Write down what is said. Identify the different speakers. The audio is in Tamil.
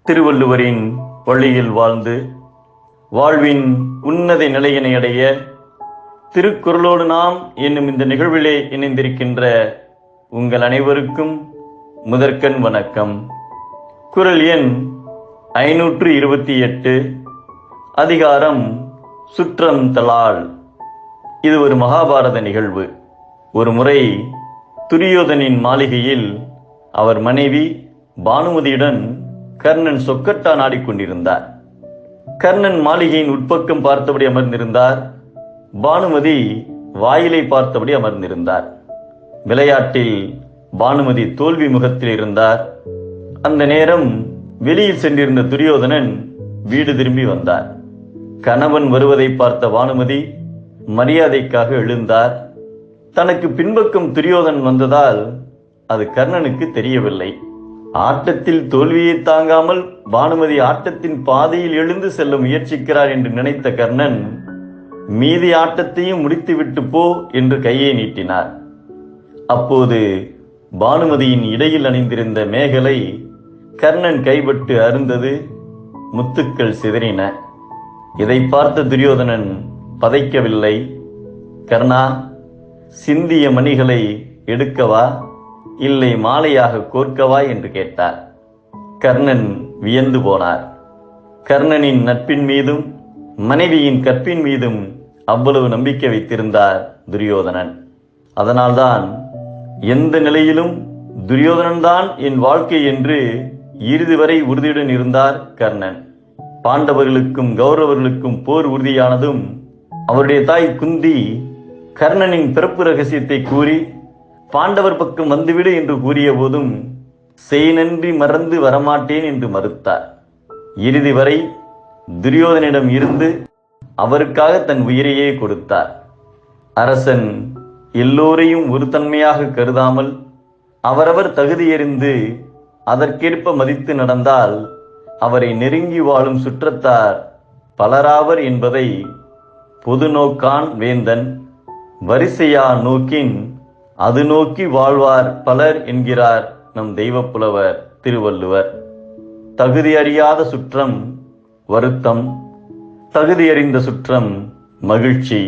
Speaker 1: திருவள்ளுவரின் வழியில் வாழ்ந்து வாழ்வின் உன்னத நிலையினை அடைய திருக்குறளோடு நாம் என்னும் இந்த நிகழ்விலே இணைந்திருக்கின்ற உங்கள் அனைவருக்கும் முதற்கண் வணக்கம். குறள் எண் 528, அதிகாரம் சுற்றம் தளால். இது ஒரு மகாபாரத நிகழ்வு. ஒரு முறை துரியோதனின் மாளிகையில் அவர் மனைவி பானுமதியுடன் கர்ணன் சொக்கட்டான் ஆடிக்கொண்டிருந்தார். கர்ணன் மாளிகையின் உட்பக்கம் பார்த்தபடி அமர்ந்திருந்தார். பானுமதி வாயிலை பார்த்தபடி அமர்ந்திருந்தார். விளையாட்டில் பானுமதி தோல்வி முகத்தில் இருந்தார். அந்த நேரம் வெளியில் சென்றிருந்த துரியோதனன் வீடு திரும்பி வந்தார். கணவன் வருவதை பார்த்த பானுமதி மரியாதைக்காக எழுந்தார். தனக்கு பின்பக்கம் துரியோதனன் வந்ததால் அது கர்ணனுக்கு தெரியவில்லை. ஆட்டத்தில் தோல்வியை தாங்காமல் பானுமதி ஆட்டத்தின் பாதையில் எழுந்து செல்ல முயற்சிக்கிறார் என்று நினைத்த கர்ணன் மீதி ஆட்டத்தையும் முடித்துவிட்டு போ என்று கையை நீட்டினார். அப்போது பானுமதியின் இடையில் அணிந்திருந்த மேகலை கர்ணன் கைப்பட்டு அருந்தது. முத்துக்கள் சிதறின. இதை பார்த்த துரியோதனன் பதைக்கவில்லை. கர்ணா, சிந்திய மணிகளை எடுக்கவா இல்லை மாலையாக கோர்க்கவா என்று கேட்டார். கர்ணன் வியந்து போனார். கர்ணனின் நட்பின் மீதும் மனைவியின் கற்பின் மீதும் அவ்வளவு நம்பிக்கை வைத்திருந்தார் துரியோதனன். அதனால்தான் எந்த நிலையிலும் துரியோதனன்தான் என் வாழ்க்கை என்று இறுதி வரை உறுதியுடன் இருந்தார் கர்ணன். பாண்டவர்களுக்கும் கௌரவர்களுக்கும் போர் உறுதியானதும் அவருடைய தாய் குந்தி கர்ணனின் பிறப்பு ரகசியத்தை கூறி பாண்டவர் பக்கம் வந்துவிடு என்று கூறிய போதும் செய் நன்றி மறந்து வரமாட்டேன் என்று மறுத்தார். இறுதி வரை துரியோதனிடம் இருந்து அவருக்காக தன் உயிரையே கொடுத்தார். அரசன் எல்லோரையும் ஒரு தன்மையாக கருதாமல் அவரவர் தகுதியறிந்து அதற்கேற்ப மதித்து நடந்தால் அவரை நெருங்கி வாழும் சுற்றத்தார் பலராவர் என்பதை பொது நோக்கான் வேந்தன் வரிசையா நோக்கின் அது நோக்கி வாழ்வார் பலர் என்கிறார் நம் தெய்வப்புலவர் திருவள்ளுவர். தகுதி அறியாத சுற்றம் வருத்தம், தகுதி அறிந்த சுற்றம் மகிழ்ச்சி.